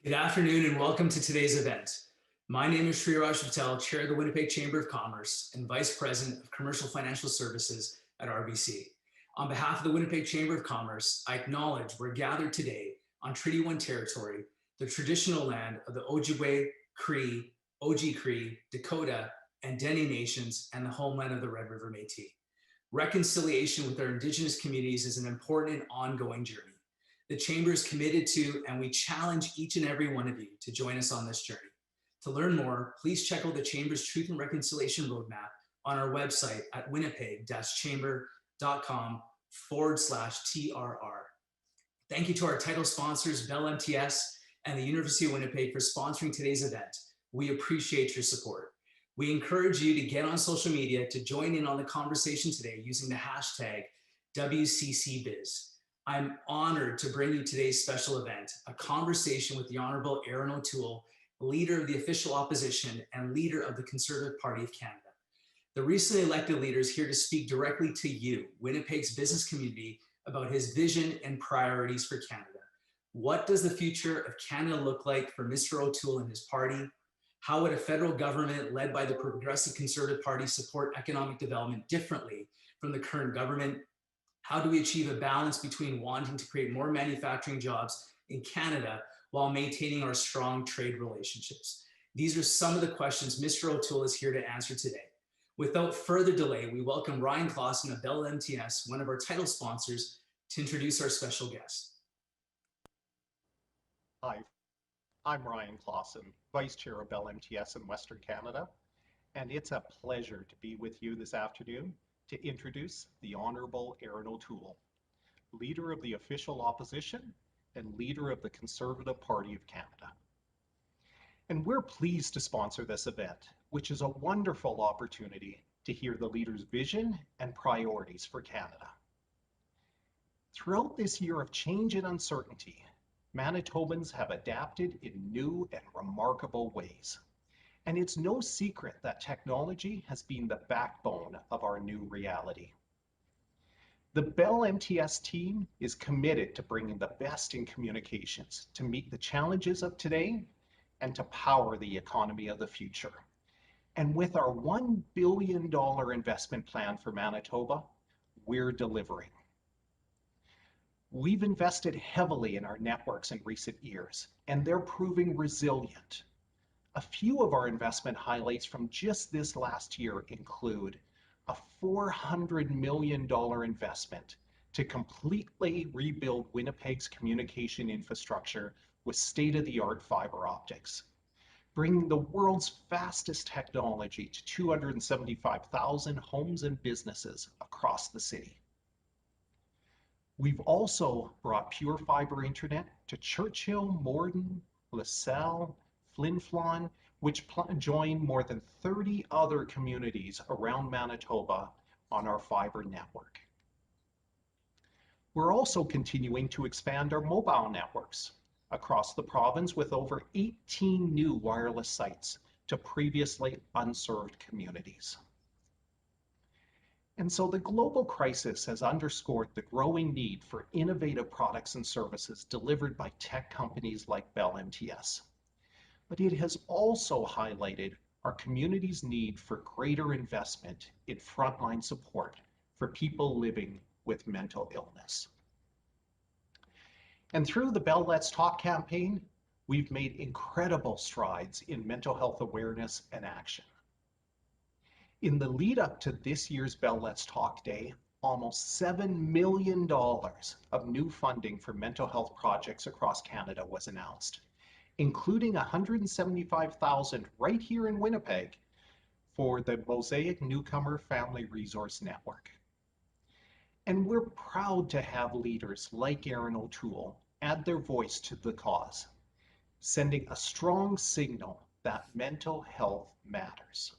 Good afternoon and welcome to today's event. My name is Sriraj Patel, Chair of the Winnipeg Chamber of Commerce and Vice President of Commercial Financial Services at RBC. On behalf of the Winnipeg Chamber of Commerce, I acknowledge we're gathered today on Treaty 1 territory, the traditional land of the Ojibwe, Cree, Oji-Cree, Dakota, and Dene nations, and the homeland of the Red River Métis. Reconciliation with our Indigenous communities is an important and ongoing journey. The Chamber is committed to, and we challenge each and every one of you to join us on this journey. To learn more, please check out the Chamber's Truth and Reconciliation Roadmap on our website at winnipeg-chamber.com/TRR. Thank you to our title sponsors, Bell MTS and the University of Winnipeg, for sponsoring today's event. We appreciate your support. We encourage you to get on social media to join in on the conversation today using the hashtag WCCBiz. I'm honored to bring you today's special event, a conversation with the Honorable Erin O'Toole, Leader of the Official Opposition and Leader of the Conservative Party of Canada. The recently elected leader is here to speak directly to you, Winnipeg's business community, about his vision and priorities for Canada. What does the future of Canada look like for Mr. O'Toole and his party? How would a federal government led by the Progressive Conservative Party support economic development differently from the current government? How do we achieve a balance between wanting to create more manufacturing jobs in Canada while maintaining our strong trade relationships? These are some of the questions Mr. O'Toole is here to answer today. Without further delay, we welcome Ryan Clausen of Bell MTS, one of our title sponsors, to introduce our special guest. Hi, I'm Ryan Clausen, Vice Chair of Bell MTS in Western Canada, and it's a pleasure to be with you this afternoon to introduce the Honorable Erin O'Toole, Leader of the Official Opposition and Leader of the Conservative Party of Canada. And we're pleased to sponsor this event, which is a wonderful opportunity to hear the leader's vision and priorities for Canada. Throughout this year of change and uncertainty, Manitobans have adapted in new and remarkable ways. And it's no secret that technology has been the backbone of our new reality. The Bell MTS team is committed to bringing the best in communications to meet the challenges of today and to power the economy of the future. And with our $1 billion investment plan for Manitoba, we're delivering. We've invested heavily in our networks in recent years, and they're proving resilient. A few of our investment highlights from just this last year include a $400 million investment to completely rebuild Winnipeg's communication infrastructure with state-of-the-art fiber optics, bringing the world's fastest technology to 275,000 homes and businesses across the city. We've also brought pure fiber internet to Churchill, Morden, LaSalle, Flin Flon, which join more than 30 other communities around Manitoba on our fiber network. We're also continuing to expand our mobile networks across the province with over 18 new wireless sites to previously unserved communities. And so the global crisis has underscored the growing need for innovative products and services delivered by tech companies like Bell MTS. But it has also highlighted our community's need for greater investment in frontline support for people living with mental illness. And through the Bell Let's Talk campaign, we've made incredible strides in mental health awareness and action. In the lead up to this year's Bell Let's Talk Day, almost $7 million of new funding for mental health projects across Canada was announced, including $175,000 right here in Winnipeg for the Mosaic Newcomer Family Resource Network. And we're proud to have leaders like Erin O'Toole add their voice to the cause, sending a strong signal that mental health matters.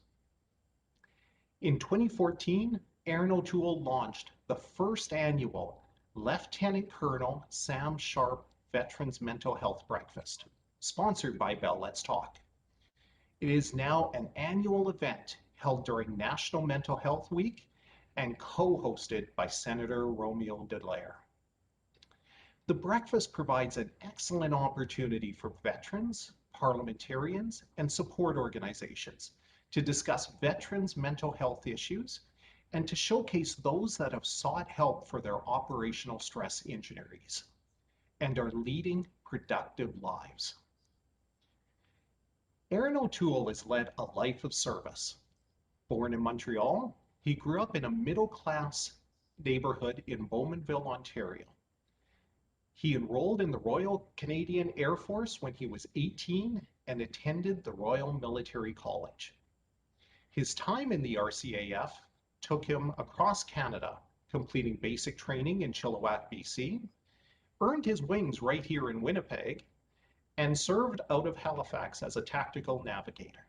In 2014, Erin O'Toole launched the first annual Lieutenant Colonel Sam Sharp Veterans Mental Health Breakfast, sponsored by Bell Let's Talk. It is now an annual event held during National Mental Health Week and co-hosted by Senator Romeo Dallaire. The breakfast provides an excellent opportunity for veterans, parliamentarians, and support organizations to discuss veterans' mental health issues and to showcase those that have sought help for their operational stress injuries and are leading productive lives. Erin O'Toole has led a life of service. Born in Montreal, he grew up in a middle-class neighborhood in Bowmanville, Ontario. He enrolled in the Royal Canadian Air Force when he was 18 and attended the Royal Military College. His time in the RCAF took him across Canada, completing basic training in Chilliwack, BC, earned his wings right here in Winnipeg, and served out of Halifax as a tactical navigator.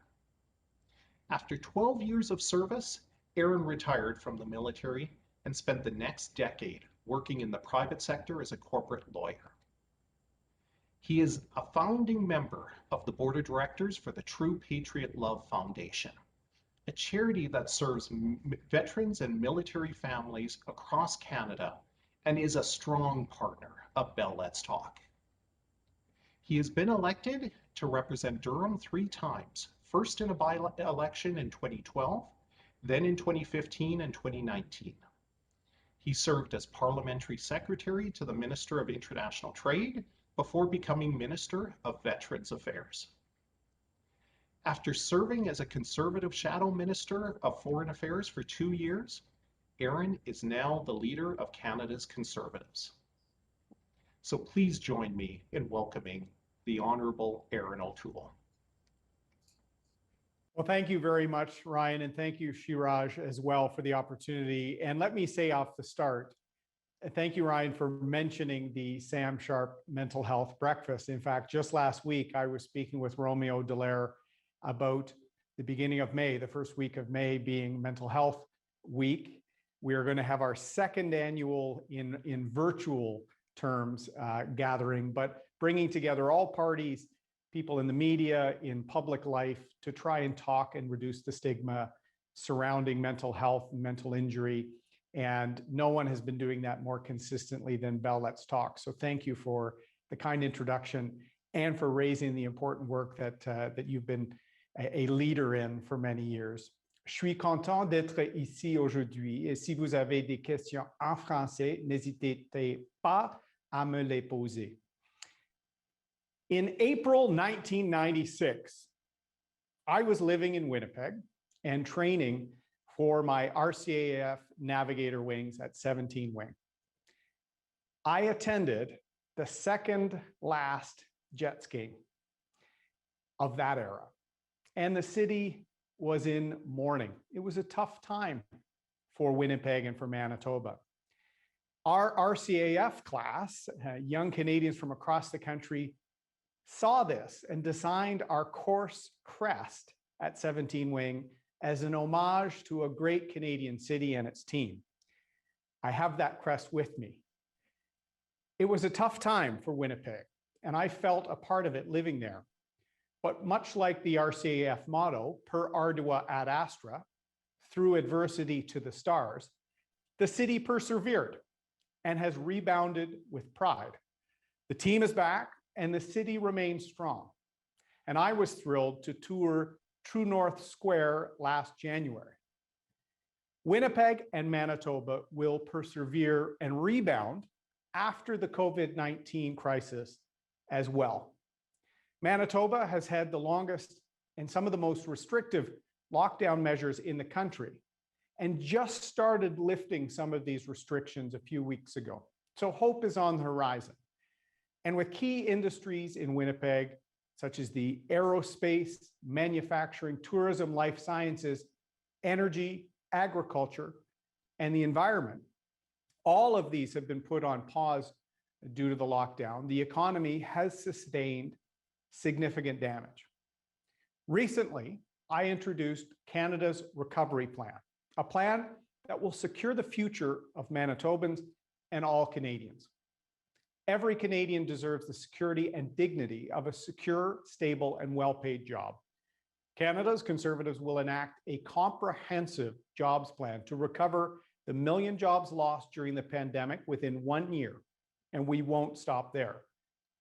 After 12 years of service, Erin retired from the military and spent the next decade working in the private sector as a corporate lawyer. He is a founding member of the board of directors for the True Patriot Love Foundation, a charity that serves veterans and military families across Canada and is a strong partner of Bell Let's Talk. He has been elected to represent Durham 3 times, first in a by-election in 2012, then in 2015 and 2019. He served as parliamentary secretary to the Minister of International Trade before becoming Minister of Veterans Affairs. After serving as a Conservative Shadow Minister of Foreign Affairs for 2 years, Erin is now the leader of Canada's Conservatives. So please join me in welcoming the Honourable Erin O'Toole. Well, thank you very much, Ryan, and thank you, Shiraj, as well for the opportunity. And let me say off the start, thank you, Ryan, for mentioning the Sam Sharp Mental Health Breakfast. In fact, just last week, I was speaking with Romeo Dallaire about the beginning of May, the first week of May being Mental Health Week. We are going to have our second annual in virtual terms gathering, but bringing together all parties, people in the media, in public life, to try and talk and reduce the stigma surrounding mental health and mental injury. And no one has been doing that more consistently than Bell Let's Talk. So thank you for the kind introduction and for raising the important work that you've been a leader in for many years. Je suis content d'être ici aujourd'hui. Et si vous avez des questions en français, n'hésitez pas à me les poser. In April 1996, I was living in Winnipeg and training for my RCAF Navigator wings at 17 Wing. I attended the second last Jets game of that era, and the city was in mourning. It was a tough time for Winnipeg and for Manitoba. Our RCAF class, young Canadians from across the country, saw this and designed our course crest at 17 Wing as an homage to a great Canadian city and its team. I have that crest with me. It was a tough time for Winnipeg, and I felt a part of it living there. But much like the RCAF motto, per ardua ad astra, through adversity to the stars, the city persevered and has rebounded with pride. The team is back, and the city remains strong. And I was thrilled to tour True North Square last January. Winnipeg and Manitoba will persevere and rebound after the COVID-19 crisis as well. Manitoba has had the longest and some of the most restrictive lockdown measures in the country and just started lifting some of these restrictions a few weeks ago. So hope is on the horizon. And with key industries in Winnipeg, such as the aerospace, manufacturing, tourism, life sciences, energy, agriculture, and the environment, all of these have been put on pause due to the lockdown. The economy has sustained significant damage. Recently, I introduced Canada's Recovery Plan, a plan that will secure the future of Manitobans and all Canadians. Every Canadian deserves the security and dignity of a secure, stable, and well-paid job. Canada's Conservatives will enact a comprehensive jobs plan to recover the 1 million jobs lost during the pandemic within 1 year and we won't stop there.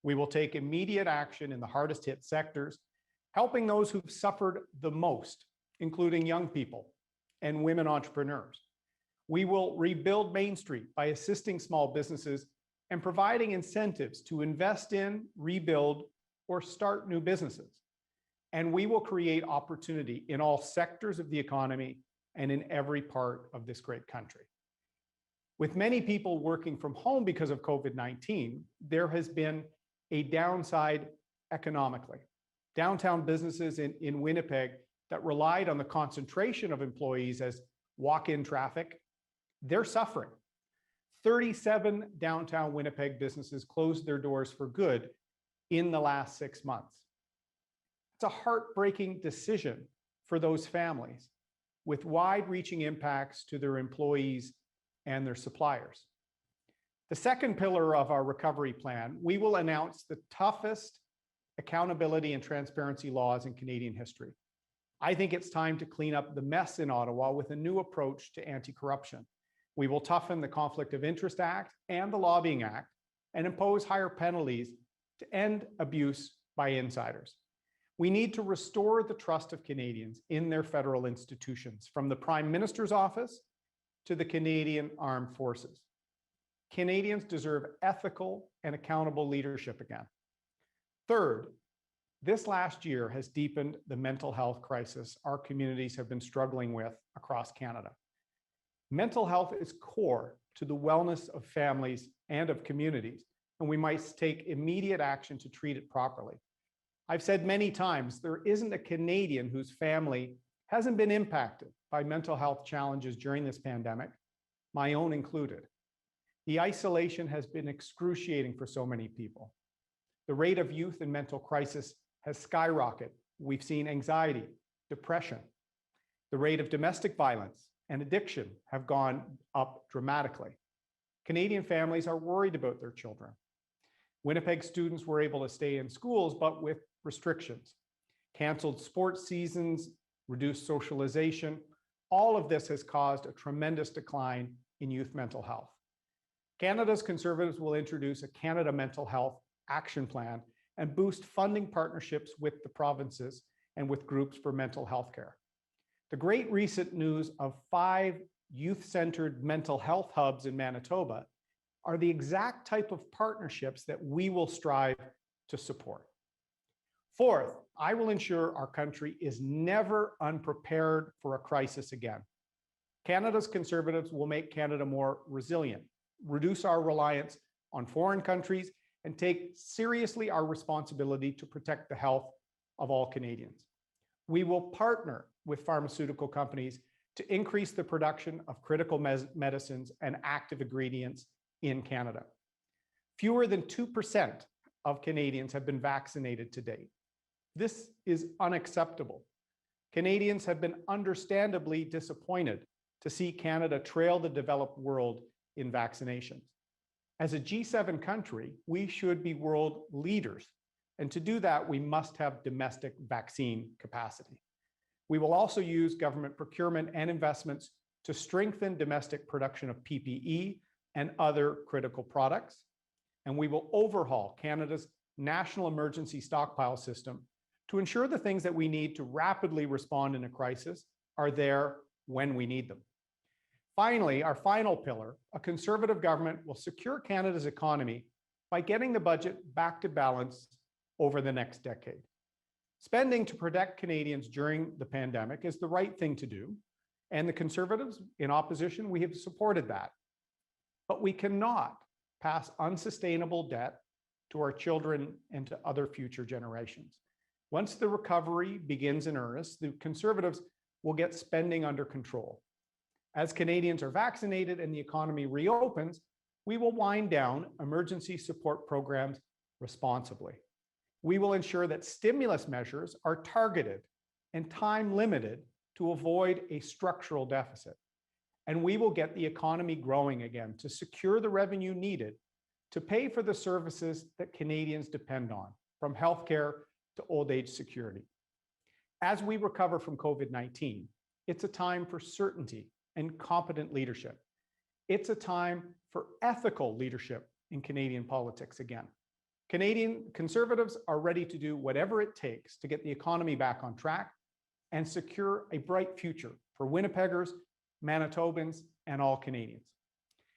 We will take immediate action in the hardest hit sectors, helping those who've suffered the most, including young people and women entrepreneurs. We will rebuild Main Street by assisting small businesses and providing incentives to invest in, rebuild, or start new businesses. And we will create opportunity in all sectors of the economy and in every part of this great country. With many people working from home because of COVID-19, there has been a downside economically. Downtown businesses in Winnipeg that relied on the concentration of employees as walk-in traffic, they're suffering. 37 downtown Winnipeg businesses closed their doors for good in the last 6 months. It's a heartbreaking decision for those families with wide-reaching impacts to their employees and their suppliers. The second pillar of our recovery plan, we will announce the toughest accountability and transparency laws in Canadian history. I think it's time to clean up the mess in Ottawa with a new approach to anti-corruption. We will toughen the Conflict of Interest Act and the Lobbying Act and impose higher penalties to end abuse by insiders. We need to restore the trust of Canadians in their federal institutions, from the Prime Minister's office to the Canadian Armed Forces. Canadians deserve ethical and accountable leadership again. Third, this last year has deepened the mental health crisis our communities have been struggling with across Canada. Mental health is core to the wellness of families and of communities, and we must take immediate action to treat it properly. I've said many times, there isn't a Canadian whose family hasn't been impacted by mental health challenges during this pandemic, my own included. The isolation has been excruciating for so many people. The rate of youth in mental crisis has skyrocketed. We've seen anxiety, depression. The rate of domestic violence and addiction have gone up dramatically. Canadian families are worried about their children. Winnipeg students were able to stay in schools, but with restrictions. Canceled sports seasons, reduced socialization. All of this has caused a tremendous decline in youth mental health. Canada's Conservatives will introduce a Canada Mental Health Action Plan and boost funding partnerships with the provinces and with groups for mental health care. The great recent news of 5 youth-centered mental health hubs in Manitoba are the exact type of partnerships that we will strive to support. Fourth, I will ensure our country is never unprepared for a crisis again. Canada's Conservatives will make Canada more resilient, reduce our reliance on foreign countries, and take seriously our responsibility to protect the health of all Canadians. We will partner with pharmaceutical companies to increase the production of critical medicines and active ingredients in Canada. Fewer than 2% of Canadians have been vaccinated to date. This is unacceptable. Canadians have been understandably disappointed to see Canada trail the developed world in vaccinations. As a G7 country, we should be world leaders. And to do that, we must have domestic vaccine capacity. We will also use government procurement and investments to strengthen domestic production of PPE and other critical products. And we will overhaul Canada's national emergency stockpile system to ensure the things that we need to rapidly respond in a crisis are there when we need them. Finally, our final pillar, a Conservative government will secure Canada's economy by getting the budget back to balance over the next decade. Spending to protect Canadians during the pandemic is the right thing to do, and the Conservatives in opposition, we have supported that. But we cannot pass unsustainable debt to our children and to other future generations. Once the recovery begins in earnest, the Conservatives will get spending under control. As Canadians are vaccinated and the economy reopens, we will wind down emergency support programs responsibly. We will ensure that stimulus measures are targeted and time limited to avoid a structural deficit. And we will get the economy growing again to secure the revenue needed to pay for the services that Canadians depend on, from healthcare to old age security. As we recover from COVID-19, it's a time for certainty and competent leadership. It's a time for ethical leadership in Canadian politics again. Canadian Conservatives are ready to do whatever it takes to get the economy back on track and secure a bright future for Winnipeggers, Manitobans, and all Canadians.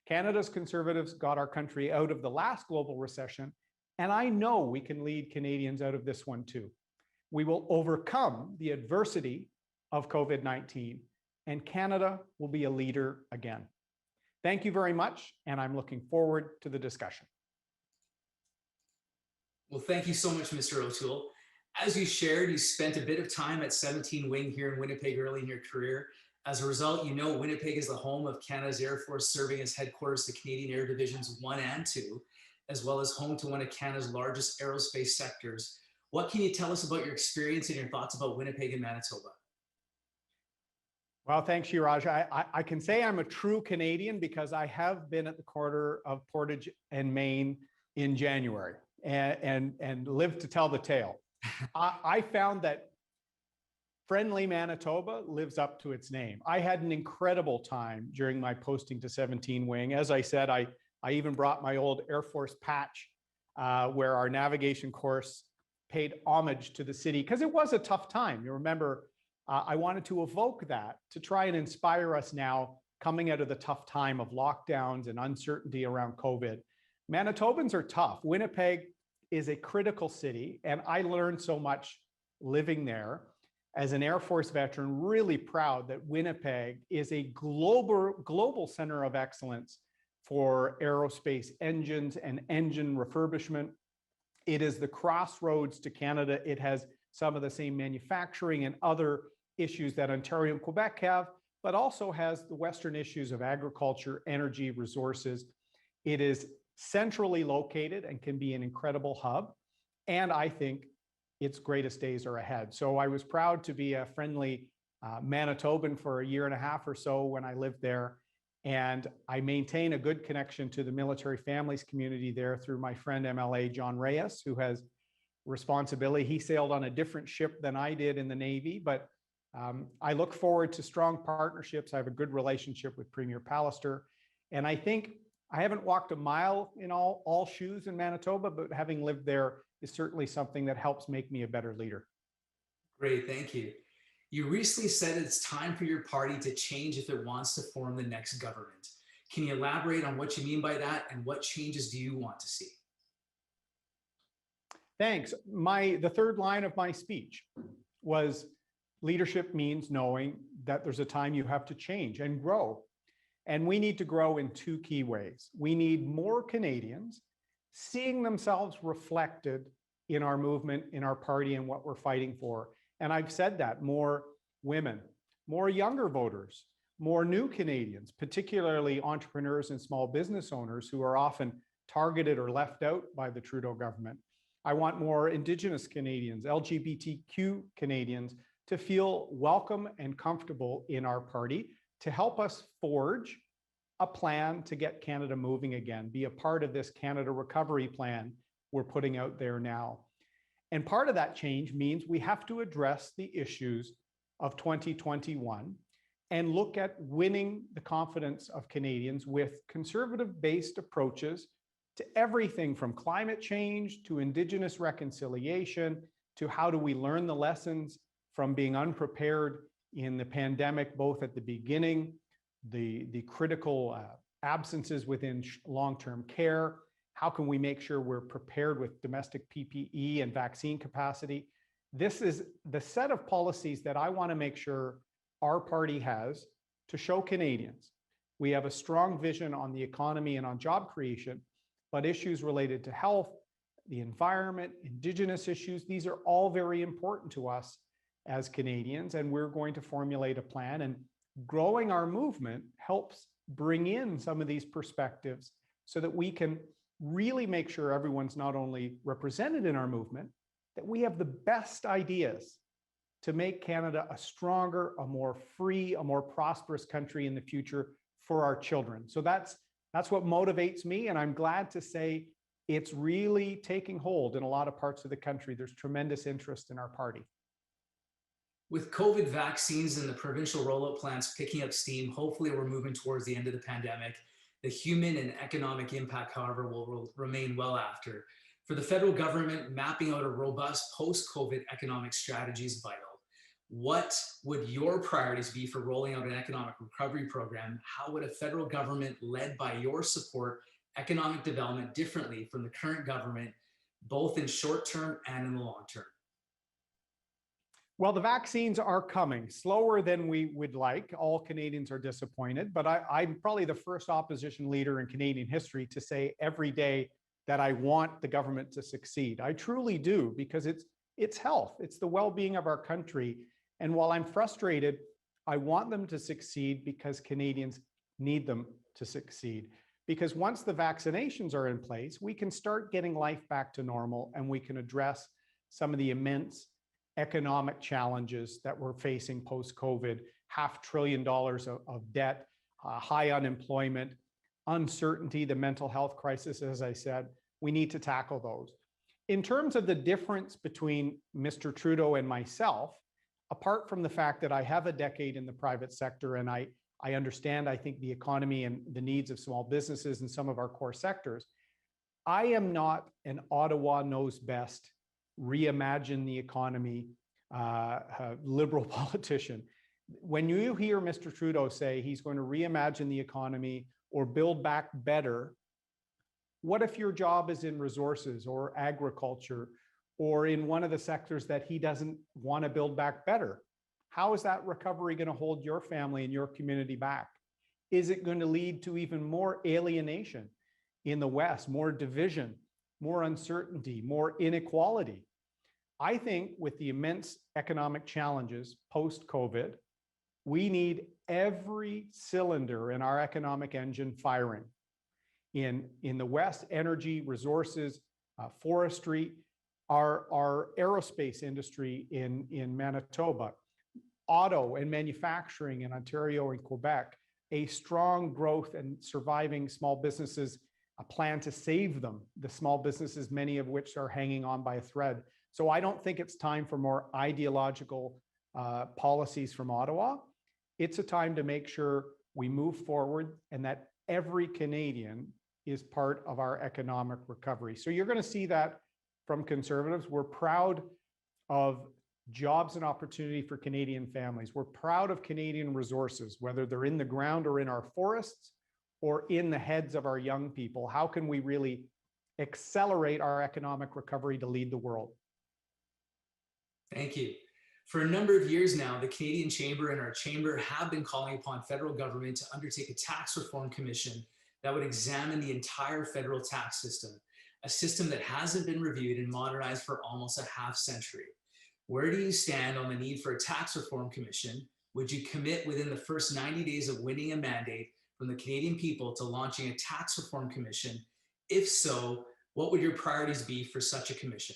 Canada's Conservatives got our country out of the last global recession, and I know we can lead Canadians out of this one too. We will overcome the adversity of COVID-19, and Canada will be a leader again. Thank you very much, and I'm looking forward to the discussion. Well, thank you so much, Mr. O'Toole. As you shared, you spent a bit of time at 17 Wing here in Winnipeg early in your career. As a result, you know Winnipeg is the home of Canada's Air Force, serving as headquarters to Canadian Air Divisions 1 and 2, as well as home to one of Canada's largest aerospace sectors. What can you tell us about your experience and your thoughts about Winnipeg and Manitoba? Well, thanks, Shiraj. I can say I'm a true Canadian because I have been at the corner of Portage and Main in January and lived to tell the tale. I found that friendly Manitoba lives up to its name. I had an incredible time during my posting to 17 Wing. As I said, I even brought my old Air Force patch where our navigation course paid homage to the city because it was a tough time. You remember, I wanted to evoke that to try and inspire us now coming out of the tough time of lockdowns and uncertainty around COVID. Manitobans are tough. Winnipeg is a critical city, and I learned so much living there. As an Air Force veteran, really proud that Winnipeg is a global center of excellence for aerospace engines and engine refurbishment. It is the crossroads to Canada. It has some of the same manufacturing and other issues that Ontario and Quebec have, but also has the Western issues of agriculture, energy, resources. It is centrally located and can be an incredible hub. And I think its greatest days are ahead. So I was proud to be a friendly Manitoban for a year and a half or so when I lived there. And I maintain a good connection to the military families community there through my friend MLA John Reyes, who has responsibility. He sailed on a different ship than I did in the Navy, but I look forward to strong partnerships. I have a good relationship with Premier Pallister. And I think I haven't walked a mile in all shoes in Manitoba, but having lived there is certainly something that helps make me a better leader. Great, thank you. You recently said it's time for your party to change if it wants to form the next government. Can you elaborate on what you mean by that and what changes do you want to see? Thanks. The third line of my speech was leadership means knowing that there's a time you have to change and grow. And we need to grow in two key ways. We need more Canadians seeing themselves reflected in our movement, in our party, and what we're fighting for. And I've said that, more women, more younger voters, more new Canadians, particularly entrepreneurs and small business owners who are often targeted or left out by the Trudeau government. I want more Indigenous Canadians, LGBTQ Canadians to feel welcome and comfortable in our party, to help us forge a plan to get Canada moving again, be a part of this Canada recovery plan we're putting out there now. And part of that change means we have to address the issues of 2021 and look at winning the confidence of Canadians with conservative-based approaches to everything from climate change to Indigenous reconciliation to how do we learn the lessons from being unprepared in the pandemic, both at the beginning, the critical absences within long-term care. How can we make sure we're prepared with domestic PPE and vaccine capacity? This is the set of policies that I want to make sure our party has to show Canadians we have a strong vision on the economy and on job creation, but issues related to health, the environment, Indigenous issues, these are all very important to us as Canadians, and we're going to formulate a plan. And growing our movement helps bring in some of these perspectives so that we can really make sure everyone's not only represented in our movement, that we have the best ideas to make Canada a stronger, a more free, a more prosperous country in the future for our children. So that's what motivates me. And I'm glad to say it's really taking hold in a lot of parts of the country. There's tremendous interest in our party. With COVID vaccines and the provincial rollout plans picking up steam, hopefully we're moving towards the end of the pandemic. The human and economic impact, however, will remain well after. For the federal government, mapping out a robust post-COVID economic strategy is vital. What would your priorities be for rolling out an economic recovery program? How would a federal government led by your support economic development differently from the current government, both in short term and in the long term? Well, the vaccines are coming slower than we would like. All Canadians are disappointed, but I'm probably the first opposition leader in Canadian history to say every day that I want the government to succeed. I truly do, because it's health, it's the well-being of our country. And while I'm frustrated, I want them to succeed because Canadians need them to succeed. Because once the vaccinations are in place, we can start getting life back to normal, and we can address some of the immense economic challenges that we're facing post-COVID, $500 billion of debt, high unemployment, uncertainty, the mental health crisis, as I said. We need to tackle those. In terms of the difference between Mr. Trudeau and myself, apart from the fact that I have a decade in the private sector and I understand, I think, the economy and the needs of small businesses in some of our core sectors, I am not an Ottawa knows best, reimagine the economy, liberal politician. When you hear Mr. Trudeau say he's going to reimagine the economy or build back better, what if your job is in resources or agriculture or in one of the sectors that he doesn't want to build back better? How is that recovery going to hold your family and your community back? Is it going to lead to even more alienation in the West, more division, more uncertainty, more inequality? I think with the immense economic challenges post-COVID, we need every cylinder in our economic engine firing. In the West, energy, resources, forestry, our aerospace industry in Manitoba, auto and manufacturing in Ontario and Quebec, a strong growth and surviving small businesses, a plan to save them, the small businesses, many of which are hanging on by a thread. So I don't think it's time for more ideological policies from Ottawa. It's a time to make sure we move forward and that every Canadian is part of our economic recovery. So you're going to see that from Conservatives. We're proud of jobs and opportunity for Canadian families. We're proud of Canadian resources, whether they're in the ground or in our forests or in the heads of our young people. How can we really accelerate our economic recovery to lead the world? Thank you. For a number of years now, the Canadian Chamber and our chamber have been calling upon federal government to undertake a tax reform commission that would examine the entire federal tax system, a system that hasn't been reviewed and modernized for almost a half century. Where do you stand on the need for a tax reform commission? Would you commit within the first 90 days of winning a mandate from the Canadian people to launching a tax reform commission? If so, what would your priorities be for such a commission?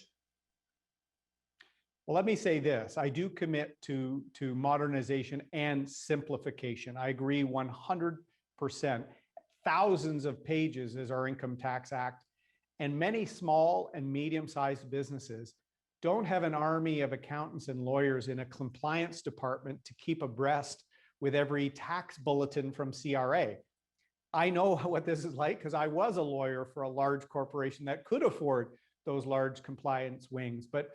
Well, let me say this. I do commit to modernization and simplification. I agree 100%. Thousands of pages is our Income Tax Act, and many small and medium-sized businesses don't have an army of accountants and lawyers in a compliance department to keep abreast with every tax bulletin from CRA. I know what this is like because I was a lawyer for a large corporation that could afford those large compliance wings. But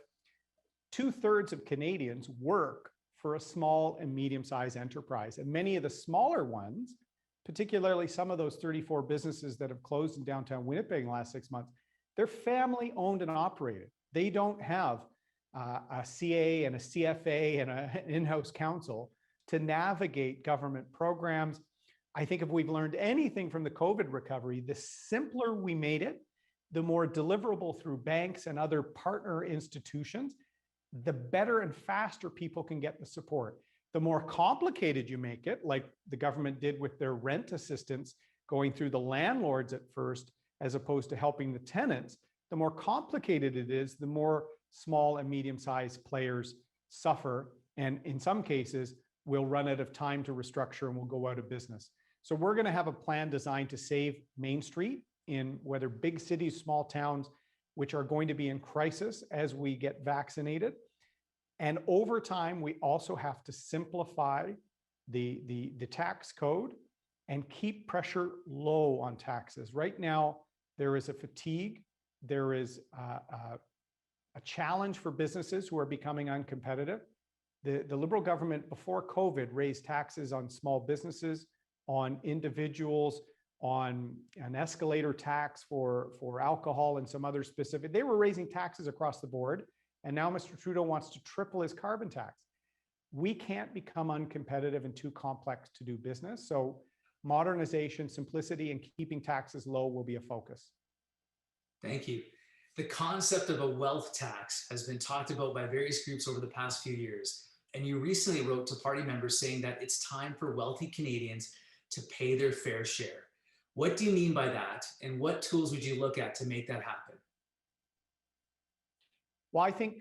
2/3 of Canadians work for a small and medium-sized enterprise. And many of the smaller ones, particularly some of those 34 businesses that have closed in downtown Winnipeg in the last 6 months, they're family owned and operated. They don't have a CA and a CFA and an in-house counsel to navigate government programs. I think if we've learned anything from the COVID recovery, the simpler we made it, the more deliverable through banks and other partner institutions, the better and faster people can get the support. The more complicated you make it, like the government did with their rent assistance, going through the landlords at first, as opposed to helping the tenants, the more complicated it is, the more small and medium-sized players suffer. And in some cases, will run out of time to restructure and will go out of business. So we're going to have a plan designed to save Main Street in whether big cities, small towns, which are going to be in crisis as we get vaccinated. And over time, we also have to simplify the tax code and keep pressure low on taxes. Right now, there is a fatigue. There is a challenge for businesses who are becoming uncompetitive. The Liberal government before COVID raised taxes on small businesses, on individuals, on an escalator tax for alcohol and some other specific. They were raising taxes across the board. And now Mr. Trudeau wants to triple his carbon tax. We can't become uncompetitive and too complex to do business. So modernization, simplicity, and keeping taxes low will be a focus. Thank you. The concept of a wealth tax has been talked about by various groups over the past few years. And you recently wrote to party members saying that it's time for wealthy Canadians to pay their fair share. What do you mean by that? And what tools would you look at to make that happen? Well, I think,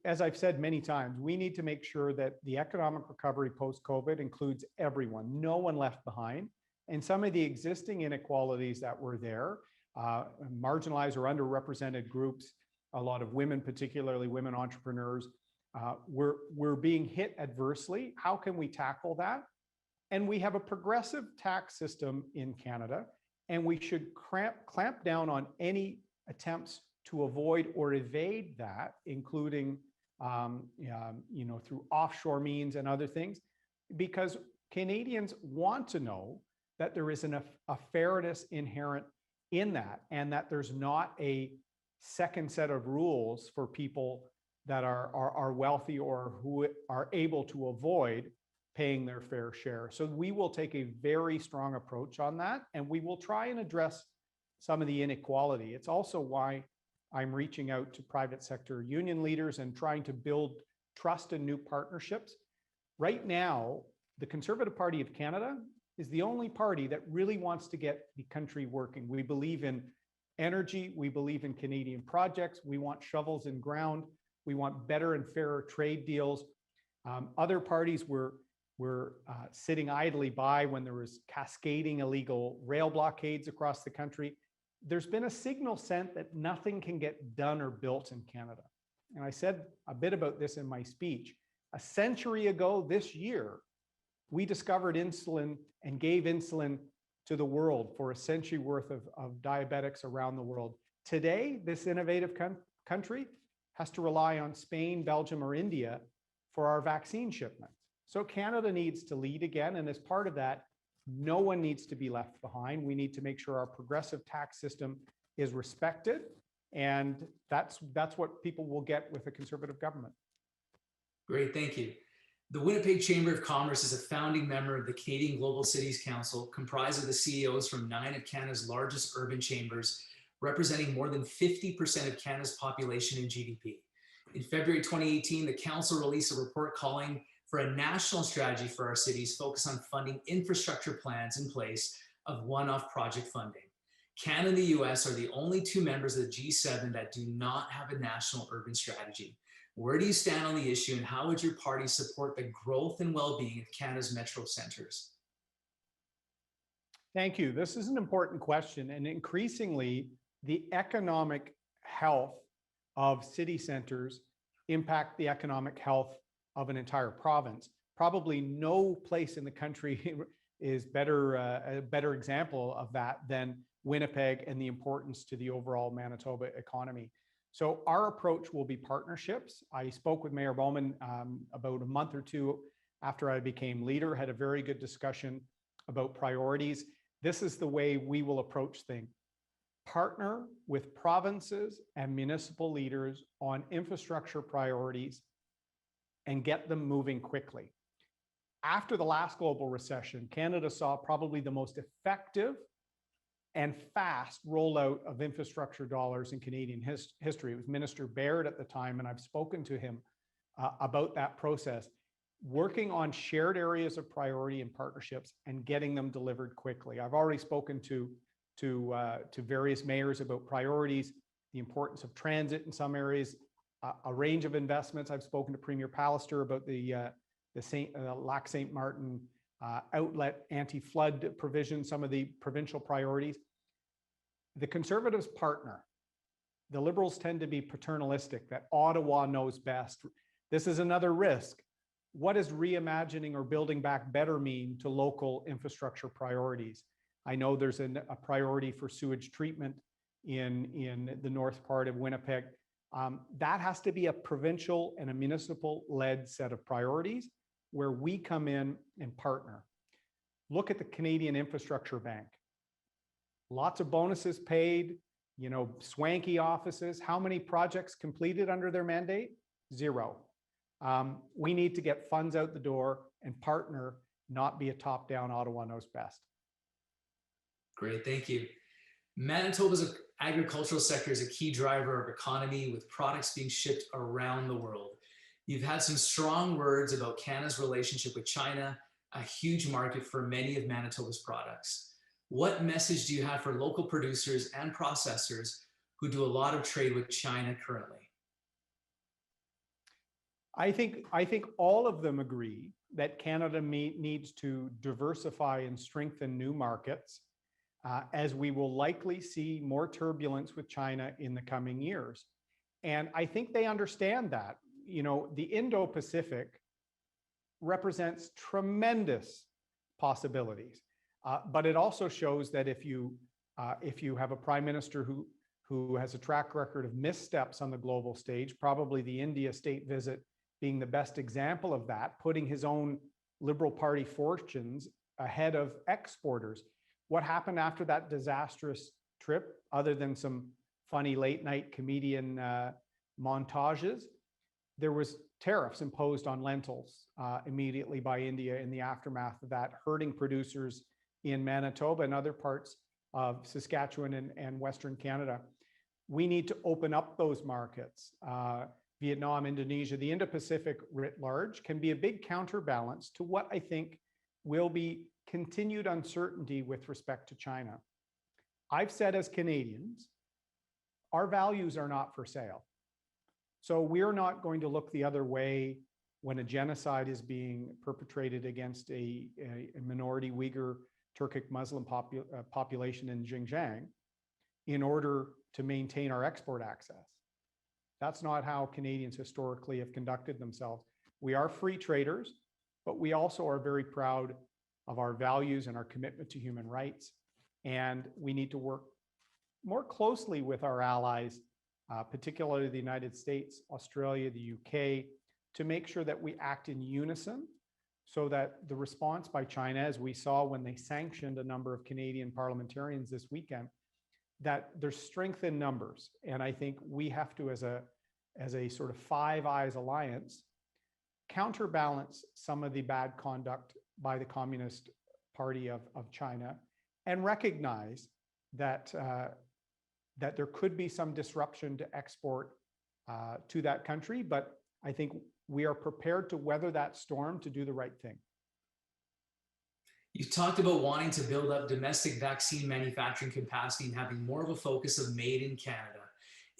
as I've said many times, we need to make sure that the economic recovery post-COVID includes everyone, no one left behind. And some of the existing inequalities that were there, marginalized or underrepresented groups, a lot of women, particularly women entrepreneurs, were being hit adversely. How can we tackle that? And we have a progressive tax system in Canada, and we should clamp down on any attempts to avoid or evade that, including through offshore means and other things, because Canadians want to know that there is a fairness inherent in that, and that there's not a second set of rules for people that are wealthy or who are able to avoid paying their fair share. So we will take a very strong approach on that, and we will try and address some of the inequality. It's also why I'm reaching out to private sector union leaders and trying to build trust and new partnerships. Right now, the Conservative Party of Canada is the only party that really wants to get the country working. We believe in energy. We believe in Canadian projects. We want shovels in ground. We want better and fairer trade deals. Other parties were sitting idly by when there was cascading illegal rail blockades across the country. There's been a signal sent that nothing can get done or built in Canada. And I said a bit about this in my speech. A century ago this year, we discovered insulin and gave insulin to the world for a century worth of diabetics around the world. Today, this innovative country has to rely on Spain, Belgium, or India for our vaccine shipments. So Canada needs to lead again. And as part of that, no one needs to be left behind. We need to make sure our progressive tax system is respected. And that's what people will get with a Conservative government. Great, thank you. The Winnipeg Chamber of Commerce is a founding member of the Canadian Global Cities Council, comprised of the CEOs from 9 of Canada's largest urban chambers, representing more than 50% of Canada's population and GDP. In February 2018, the council released a report calling for a national strategy for our cities focused on funding infrastructure plans in place of one-off project funding. Canada and the US are the only two members of the G7 that do not have a national urban strategy. Where do you stand on the issue, and how would your party support the growth and well-being of Canada's metro centers? Thank you. This is an important question, and increasingly, the economic health of city centers impact the economic health of an entire province. Probably no place in the country is a better example of that than Winnipeg and the importance to the overall Manitoba economy. So our approach will be partnerships. I spoke with Mayor Bowman about a month or two after I became leader, had a very good discussion about priorities. This is the way we will approach things. Partner with provinces and municipal leaders on infrastructure priorities and get them moving quickly. After the last global recession, Canada saw probably the most effective and fast rollout of infrastructure dollars in Canadian history. It was Minister Baird at the time, and I've spoken to him about that process, working on shared areas of priority and partnerships and getting them delivered quickly. I've already spoken to various mayors about priorities, the importance of transit in some areas, a range of investments. I've spoken to Premier Pallister about the Lac St. Martin outlet anti-flood provision, some of the provincial priorities. The Conservatives partner. The Liberals tend to be paternalistic, that Ottawa knows best. This is another risk. what does reimagining or building back better mean to local infrastructure priorities? I know there's a priority for sewage treatment in the north part of Winnipeg. That has to be a provincial and a municipal-led set of priorities where we come in and partner. Look at the Canadian Infrastructure Bank. Lots of bonuses paid, swanky offices. How many projects completed under their mandate? 0. We need to get funds out the door and partner, not be a top-down Ottawa knows best. Great, thank you. Manitoba's agricultural sector is a key driver of economy with products being shipped around the world. You've had some strong words about Canada's relationship with China, a huge market for many of Manitoba's products. What message do you have for local producers and processors who do a lot of trade with China currently? I think all of them agree that Canada needs to diversify and strengthen new markets, as we will likely see more turbulence with China in the coming years. And I think they understand that. The Indo-Pacific represents tremendous possibilities, but it also shows that if you have a prime minister who has a track record of missteps on the global stage, probably the India state visit being the best example of that, putting his own Liberal Party fortunes ahead of exporters. What happened after that disastrous trip, other than some funny late night comedian montages? There was tariffs imposed on lentils immediately by India in the aftermath of that, hurting producers in Manitoba and other parts of Saskatchewan and Western Canada. We need to open up those markets. Vietnam, Indonesia, the Indo-Pacific writ large can be a big counterbalance to what I think will be continued uncertainty with respect to China. I've said as Canadians, our values are not for sale. So we're not going to look the other way when a genocide is being perpetrated against a minority Uyghur Turkic Muslim population in Xinjiang in order to maintain our export access. That's not how Canadians historically have conducted themselves. We are free traders, but we also are very proud of our values and our commitment to human rights. And we need to work more closely with our allies, particularly the United States, Australia, the UK, to make sure that we act in unison so that the response by China, as we saw when they sanctioned a number of Canadian parliamentarians this weekend, that there's strength in numbers. And I think we have to, as a sort of Five Eyes alliance, counterbalance some of the bad conduct by the Communist Party of China and recognize that, that there could be some disruption to export to that country. But I think we are prepared to weather that storm to do the right thing. You've talked about wanting to build up domestic vaccine manufacturing capacity and having more of a focus of made in Canada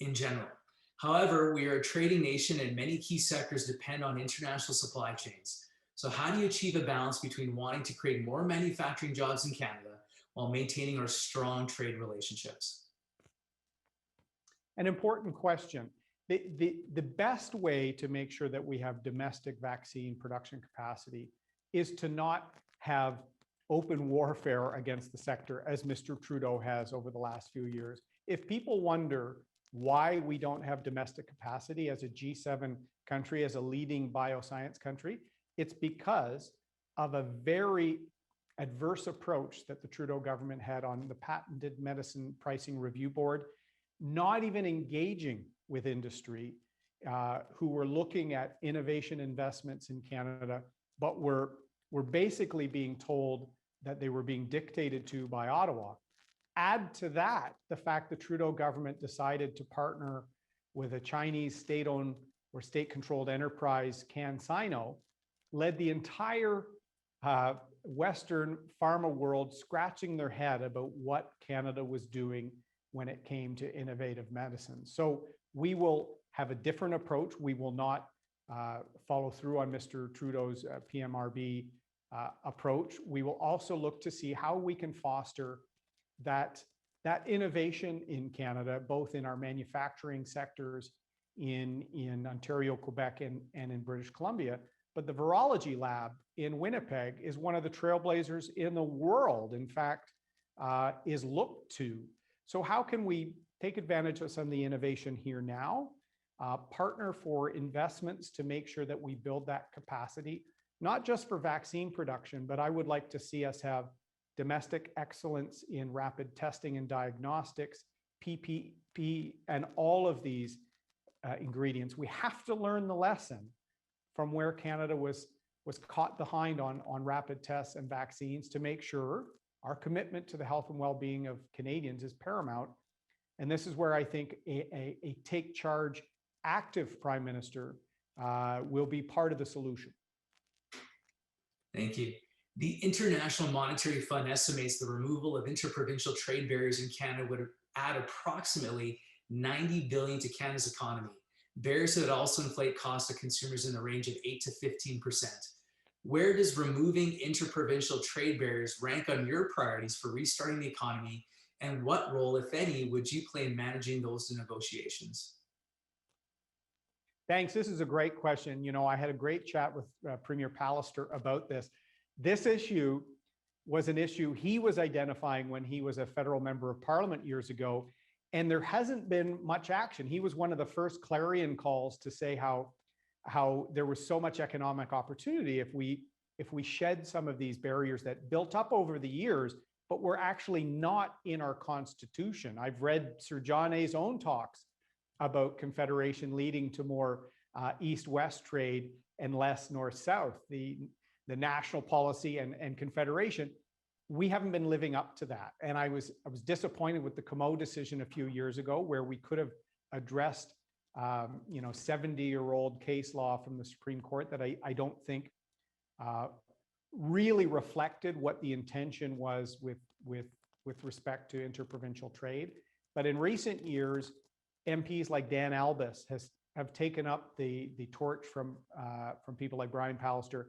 in general. However, we are a trading nation and many key sectors depend on international supply chains. So how do you achieve a balance between wanting to create more manufacturing jobs in Canada while maintaining our strong trade relationships? An important question. The best way to make sure that we have domestic vaccine production capacity is to not have open warfare against the sector as Mr. Trudeau has over the last few years. If people wonder why we don't have domestic capacity as a G7 country, as a leading bioscience country, it's because of a very adverse approach that the Trudeau government had on the Patented Medicine Pricing Review Board, not even engaging with industry, who were looking at innovation investments in Canada, but were basically being told that they were being dictated to by Ottawa. Add to that the fact the Trudeau government decided to partner with a Chinese state-owned or state-controlled enterprise, CanSino, led the entire Western pharma world scratching their head about what Canada was doing when it came to innovative medicine. So we will have a different approach. We will not follow through on Mr. Trudeau's PMRB approach. We will also look to see how we can foster that innovation in Canada, both in our manufacturing sectors in Ontario, Quebec, and in British Columbia, but the virology lab in Winnipeg is one of the trailblazers in the world. In fact, is looked to. So how can we take advantage of some of the innovation here now, partner for investments to make sure that we build that capacity, not just for vaccine production, but I would like to see us have domestic excellence in rapid testing and diagnostics, PPE, and all of these ingredients. We have to learn the lesson from where Canada was caught behind on rapid tests and vaccines to make sure our commitment to the health and well-being of Canadians is paramount. And this is where I think a take charge active Prime Minister will be part of the solution. Thank you. The International Monetary Fund estimates the removal of interprovincial trade barriers in Canada would add approximately $90 billion to Canada's economy. Barriers that also inflate costs to consumers in the range of 8 to 15%. Where does removing interprovincial trade barriers rank on your priorities for restarting the economy? And what role, if any, would you play in managing those negotiations? Thanks. This is a great question. You know, I had a great chat with Premier Pallister about this. This issue was an issue he was identifying when he was a federal member of parliament years ago, and there hasn't been much action. He was one of the first clarion calls to say how there was so much economic opportunity if we shed some of these barriers that built up over the years, but were actually not in our Constitution. I've read Sir John A.'s own talks about Confederation leading to more east-west trade and less north-south. The national policy and Confederation, we haven't been living up to that. And I was disappointed with the Comeau decision a few years ago, where we could have addressed 70-year-old case law from the Supreme Court that I don't think really reflected what the intention was with respect to interprovincial trade. But in recent years, MPs like Dan Albus have taken up the torch from people like Brian Pallister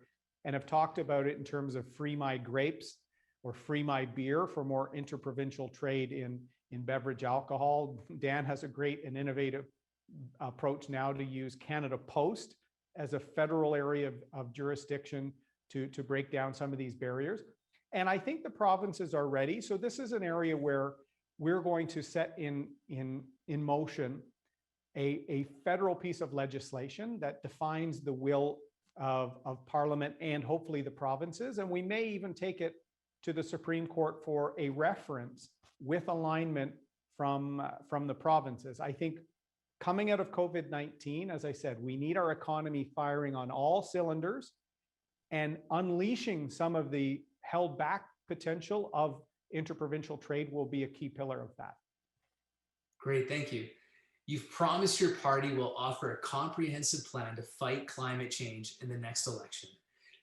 and have talked about it in terms of free my grapes or free my beer for more interprovincial trade in beverage alcohol. Dan has a great and innovative approach now to use Canada Post as a federal area of jurisdiction to break down some of these barriers. And I think the provinces are ready. So this is an area where we're going to set in motion a federal piece of legislation that defines the will of Parliament and hopefully the provinces. And we may even take it to the Supreme Court for a reference with alignment from the provinces. I think coming out of COVID-19, as I said, we need our economy firing on all cylinders and unleashing some of the held back potential of interprovincial trade will be a key pillar of that. Great, thank you. You've promised your party will offer a comprehensive plan to fight climate change in the next election.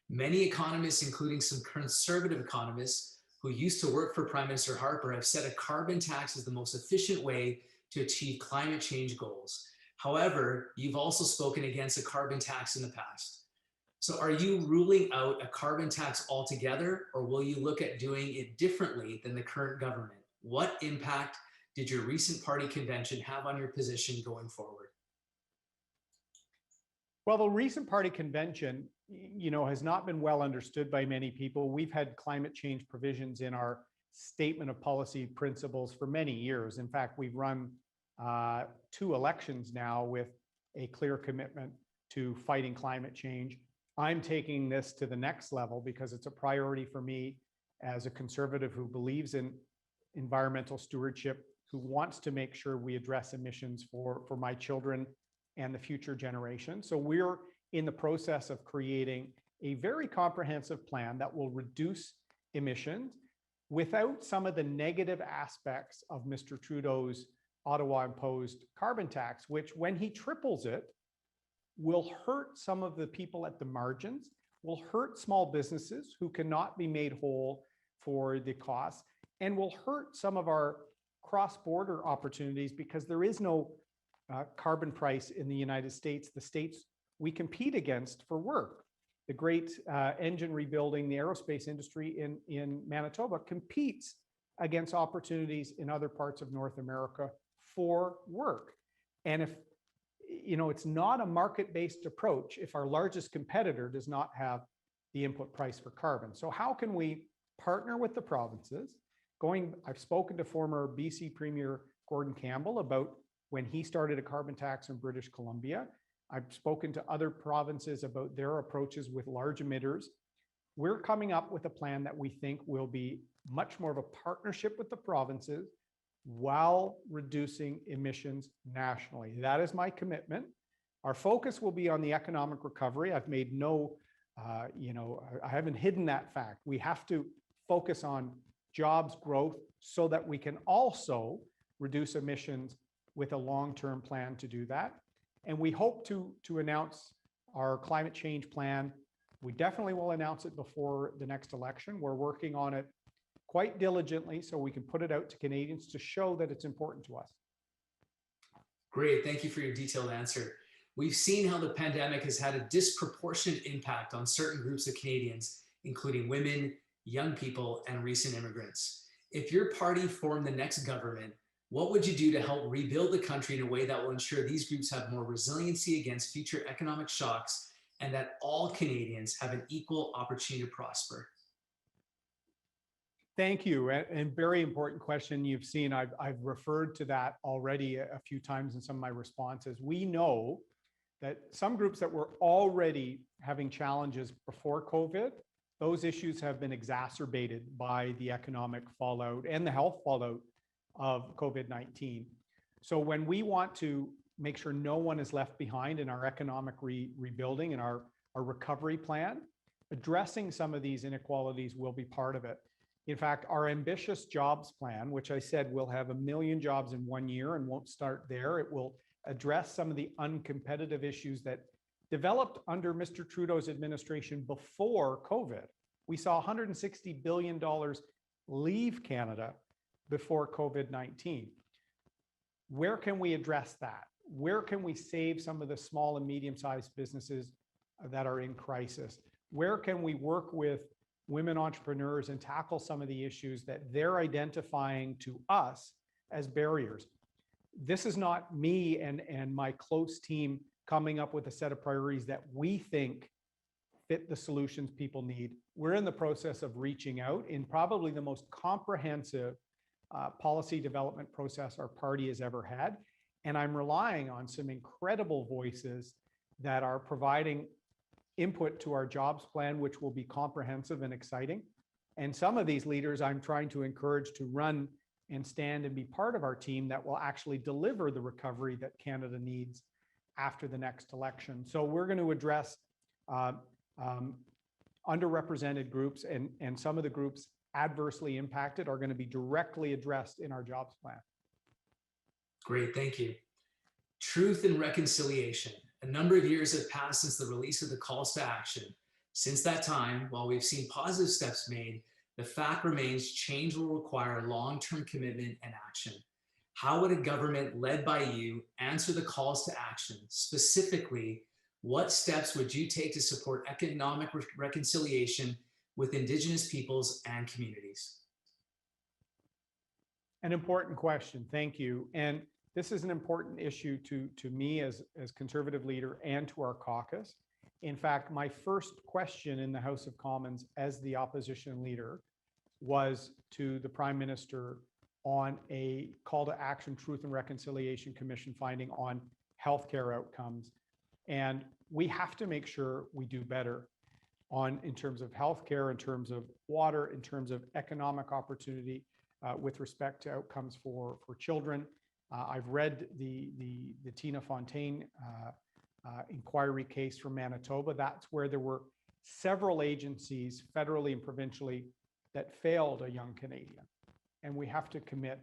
Many economists, including some conservative economists who used to work for Prime Minister Harper, have said a carbon tax is the most efficient way to achieve climate change goals. However, you've also spoken against a carbon tax in the past. So are you ruling out a carbon tax altogether, or will you look at doing it differently than the current government? What impact did your recent party convention have on your position going forward? Well, the recent party convention, has not been well understood by many people. We've had climate change provisions in our statement of policy principles for many years. In fact, we've run 2 elections now with a clear commitment to fighting climate change. I'm taking this to the next level because it's a priority for me as a conservative who believes in environmental stewardship, who wants to make sure we address emissions for my children and the future generation. So we're in the process of creating a very comprehensive plan that will reduce emissions without some of the negative aspects of Mr. Trudeau's Ottawa imposed carbon tax, which when he triples it, will hurt some of the people at the margins, will hurt small businesses who cannot be made whole for the costs, and will hurt some of our cross-border opportunities because there is no carbon price in the United States, the states we compete against for work. The great engine rebuilding, the aerospace industry in Manitoba competes against opportunities in other parts of North America for work. And it's not a market-based approach if our largest competitor does not have the input price for carbon. So how can we partner with the provinces? I've spoken to former BC Premier Gordon Campbell about when he started a carbon tax in British Columbia. I've spoken to other provinces about their approaches with large emitters. We're coming up with a plan that we think will be much more of a partnership with the provinces while reducing emissions nationally. That is my commitment. Our focus will be on the economic recovery. I've made I haven't hidden that fact. We have to focus on jobs growth so that we can also reduce emissions with a long-term plan to do that. And we hope to announce our climate change plan. We definitely will announce it before the next election. We're working on it quite diligently so we can put it out to Canadians to show that it's important to us. Great, thank you for your detailed answer. We've seen how the pandemic has had a disproportionate impact on certain groups of Canadians, including women, young people, and recent immigrants. If your party formed the next government, what would you do to help rebuild the country in a way that will ensure these groups have more resiliency against future economic shocks and that all Canadians have an equal opportunity to prosper? Thank you, and very important question. You've seen, I've referred to that already a few times in some of my responses. We know that some groups that were already having challenges before COVID, those issues have been exacerbated by the economic fallout and the health fallout of COVID-19. So when we want to make sure no one is left behind in our economic rebuilding and our recovery plan, addressing some of these inequalities will be part of it. In fact, our ambitious jobs plan, which I said will have 1 million jobs in 1 year and won't start there, it will address some of the uncompetitive issues that developed under Mr. Trudeau's administration before COVID. We saw $160 billion leave Canada before COVID-19. Where can we address that? Where can we save some of the small and medium-sized businesses that are in crisis? Where can we work with women entrepreneurs and tackle some of the issues that they're identifying to us as barriers? This is not me and my close team coming up with a set of priorities that we think fit the solutions people need. We're in the process of reaching out in probably the most comprehensive policy development process our party has ever had. And I'm relying on some incredible voices that are providing input to our jobs plan, which will be comprehensive and exciting. And some of these leaders I'm trying to encourage to run and stand and be part of our team that will actually deliver the recovery that Canada needs after the next election. So we're going to address underrepresented groups, and some of the groups adversely impacted are going to be directly addressed in our jobs plan. Great, thank you. Truth and reconciliation. A number of years have passed since the release of the calls to action. Since that time, while we've seen positive steps made, the fact remains change will require long-term commitment and action. How would a government led by you answer the calls to action? Specifically, what steps would you take to support economic reconciliation with Indigenous peoples and communities? An important question, thank you. And this is an important issue to me as Conservative leader and to our caucus. In fact, my first question in the House of Commons as the opposition leader was to the Prime Minister on a call to action, Truth and Reconciliation Commission finding on healthcare outcomes. And we have to make sure we do better in terms of healthcare, in terms of water, in terms of economic opportunity with respect to outcomes for children. I've read the Tina Fontaine inquiry case from Manitoba. That's where there were several agencies, federally and provincially, that failed a young Canadian. And we have to commit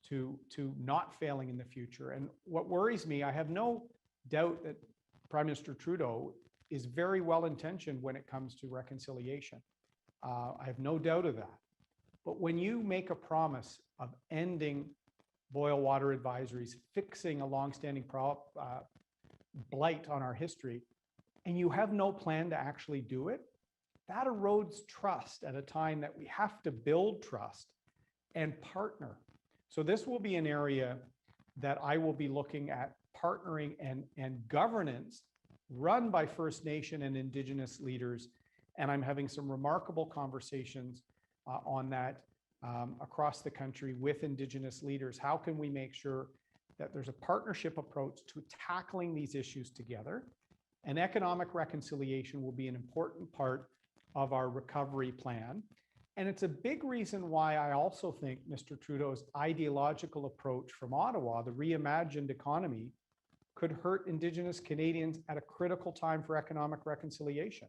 to not failing in the future. And what worries me, I have no doubt that Prime Minister Trudeau is very well intentioned when it comes to reconciliation. I have no doubt of that. But when you make a promise of ending boil water advisories, fixing a longstanding blight on our history, and you have no plan to actually do it, that erodes trust at a time that we have to build trust and partner. So this will be an area that I will be looking at partnering and governance run by First Nation and Indigenous leaders. And I'm having some remarkable conversations on that across the country with Indigenous leaders. How can we make sure that there's a partnership approach to tackling these issues together? And economic reconciliation will be an important part of our recovery plan. And it's a big reason why I also think Mr. Trudeau's ideological approach from Ottawa, the reimagined economy, could hurt Indigenous Canadians at a critical time for economic reconciliation.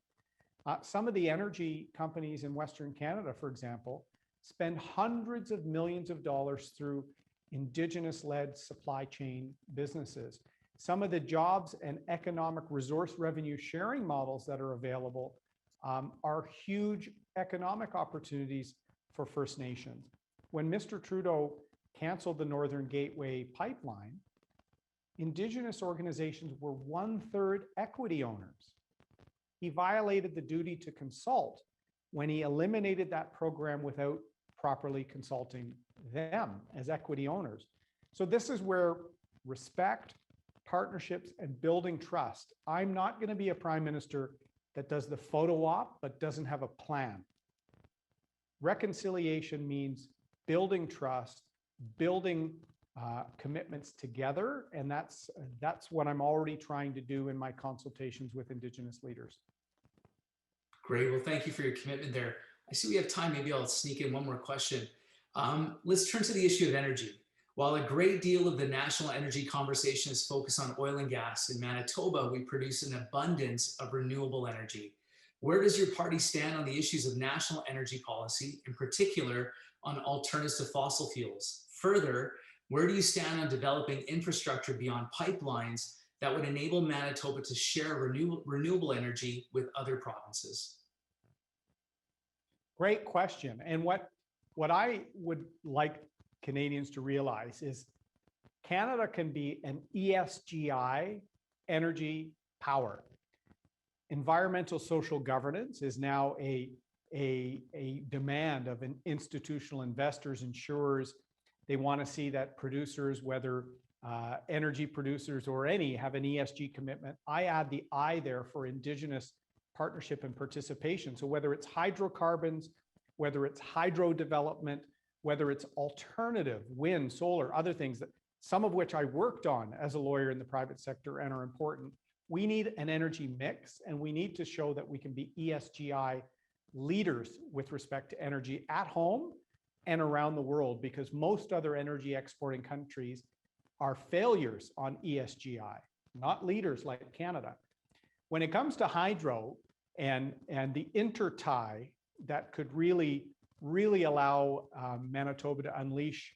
Some of the energy companies in Western Canada, for example, spend hundreds of millions of dollars through Indigenous-led supply chain businesses. Some of the jobs and economic resource revenue sharing models that are available are huge economic opportunities for First Nations. When Mr. Trudeau canceled the Northern Gateway pipeline, Indigenous organizations were 1/3 equity owners. He violated the duty to consult when he eliminated that program without properly consulting them as equity owners. So this is where respect, partnerships, and building trust. I'm not going to be a prime minister that does the photo op but doesn't have a plan. Reconciliation means building trust, building commitments together, and that's what I'm already trying to do in my consultations with Indigenous leaders. Great. Well, thank you for your commitment there. I see we have time. Maybe I'll sneak in one more question. Let's turn to the issue of energy. While a great deal of the national energy conversation is focused on oil and gas, in Manitoba, we produce an abundance of renewable energy. Where does your party stand on the issues of national energy policy, in particular on alternatives to fossil fuels? Further, where do you stand on developing infrastructure beyond pipelines that would enable Manitoba to share renewable energy with other provinces? Great question. And what I would like Canadians to realize is Canada can be an ESGI energy power. Environmental social governance is now a demand of institutional investors, insurers. They want to see that producers, whether energy producers or any, have an ESG commitment. I add the I there for Indigenous partnership and participation. So whether it's hydrocarbons, whether it's hydro development, whether it's alternative, wind, solar, other things, that some of which I worked on as a lawyer in the private sector and are important. We need an energy mix, and we need to show that we can be ESGI leaders with respect to energy at home and around the world, because most other energy exporting countries are failures on ESGI, not leaders like Canada. When it comes to hydro and the intertie that could really allow Manitoba to unleash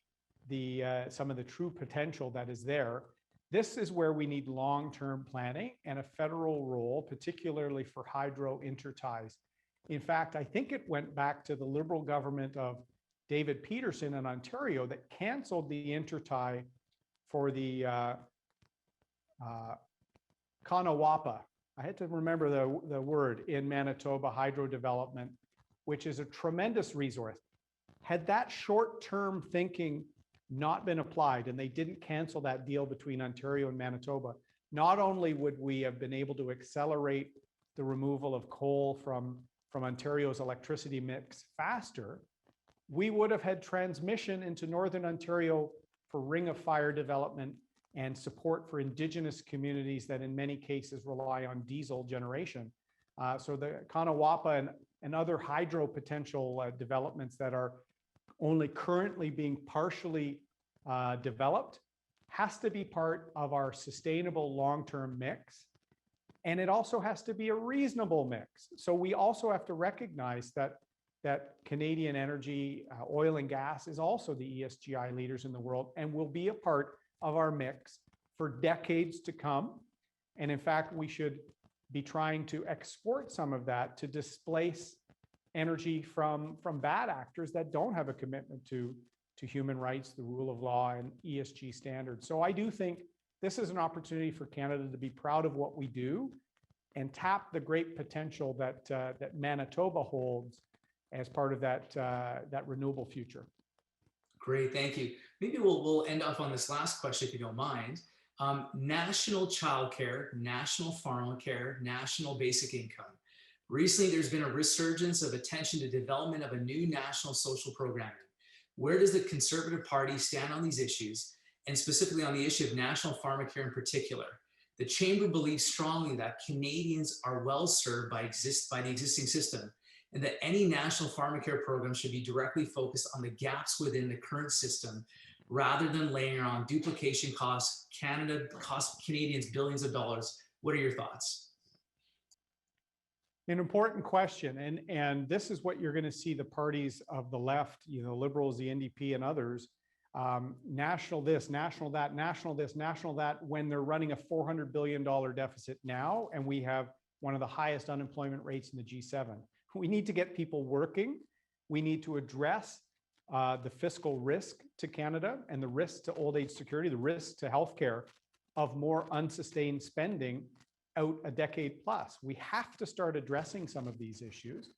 some of the true potential that is there, this is where we need long-term planning and a federal role, particularly for hydro interties. In fact, I think it went back to the Liberal government of David Peterson in Ontario that canceled the intertie for the Kanawapa. I had to remember the word in Manitoba, hydro development, which is a tremendous resource. Had that short-term thinking not been applied and they didn't cancel that deal between Ontario and Manitoba, not only would we have been able to accelerate the removal of coal from Ontario's electricity mix faster, we would have had transmission into Northern Ontario for ring of fire development and support for Indigenous communities that in many cases rely on diesel generation. So the Kanawapa and other hydro potential developments that are only currently being partially developed has to be part of our sustainable long-term mix. And it also has to be a reasonable mix. So we also have to recognize that Canadian energy, oil and gas is also the ESGI leaders in the world and will be a part of our mix for decades to come. And in fact, we should be trying to export some of that to displace energy from bad actors that don't have a commitment to human rights, the rule of law, and ESG standards. So I do think this is an opportunity for Canada to be proud of what we do and tap the great potential that Manitoba holds as part of that renewable future. Great, thank you. Maybe we'll end up on this last question, if you don't mind. National childcare, national pharmacare, national basic income. Recently, there's been a resurgence of attention to development of a new national social programming. Where does the Conservative Party stand on these issues, and specifically on the issue of national pharmacare in particular? The Chamber believes strongly that Canadians are well served by the existing system, and that any national pharmacare program should be directly focused on the gaps within the current system, rather than laying on duplication costs. Canada costs Canadians billions of dollars. What are your thoughts? An important question, and this is what you're going to see the parties of the left, Liberals, the NDP, and others, national this, national that, national this, national that, when they're running a $400 billion deficit now, and we have one of the highest unemployment rates in the G7. We need to get people working. We need to address the fiscal risk to Canada and the risk to old age security, the risk to healthcare of more unsustained spending out a decade plus. We have to start addressing some of these issues.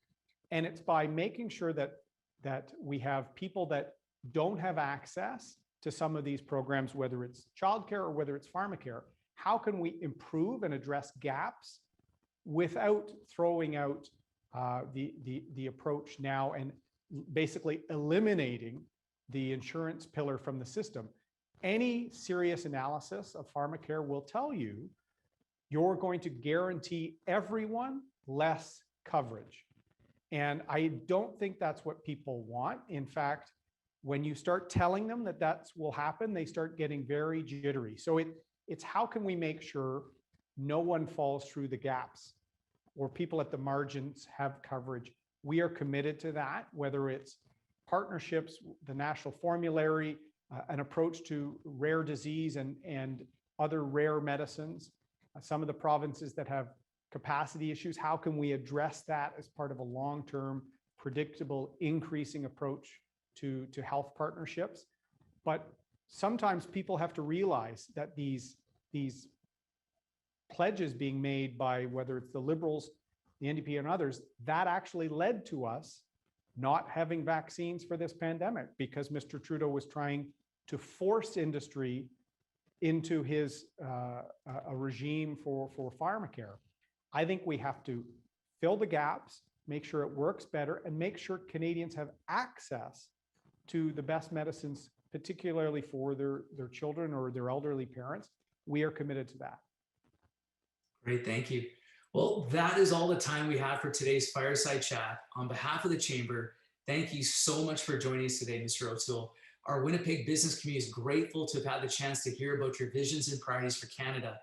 And it's by making sure that we have people that don't have access to some of these programs, whether it's childcare or whether it's pharmacare. How can we improve and address gaps without throwing out the approach now and basically eliminating the insurance pillar from the system? Any serious analysis of pharmacare will tell you you're going to guarantee everyone less coverage. And I don't think that's what people want. In fact, when you start telling them that that's will happen, they start getting very jittery. So it's how can we make sure no one falls through the gaps or people at the margins have coverage? We are committed to that, whether it's partnerships, the national formulary, an approach to rare disease and other rare medicines. Some of the provinces that have capacity issues, how can we address that as part of a long-term, predictable, increasing approach to health partnerships? But sometimes people have to realize that these pledges being made by whether it's the Liberals, the NDP, and others, that actually led to us not having vaccines for this pandemic because Mr. Trudeau was trying to force industry into his a regime for pharmacare. I think we have to fill the gaps, make sure it works better, and make sure Canadians have access to the best medicines, particularly for their children or their elderly parents. We are committed to that. Great, thank you. Well, that is all the time we have for today's Fireside Chat. On behalf of the Chamber, thank you so much for joining us today, Mr. O'Toole. Our Winnipeg business community is grateful to have had the chance to hear about your visions and priorities for Canada.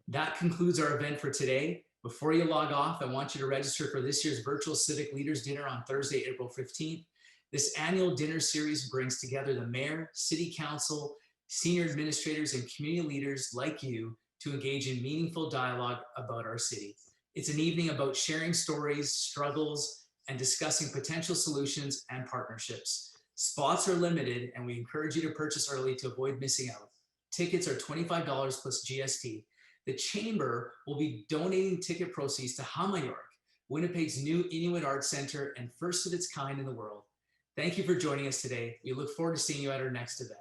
That concludes our event for today. Before you log off, I want you to register for this year's virtual Civic Leaders Dinner on Thursday, April 15th. This annual dinner series brings together the Mayor, City Council, senior administrators, and community leaders like you to engage in meaningful dialogue about our city. It's an evening about sharing stories, struggles, and discussing potential solutions and partnerships. Spots are limited, and we encourage you to purchase early to avoid missing out. Tickets are $25 plus GST. The Chamber will be donating ticket proceeds to Hamayork, Winnipeg's new Inuit Arts Center and first of its kind in the world. Thank you for joining us today. We look forward to seeing you at our next event.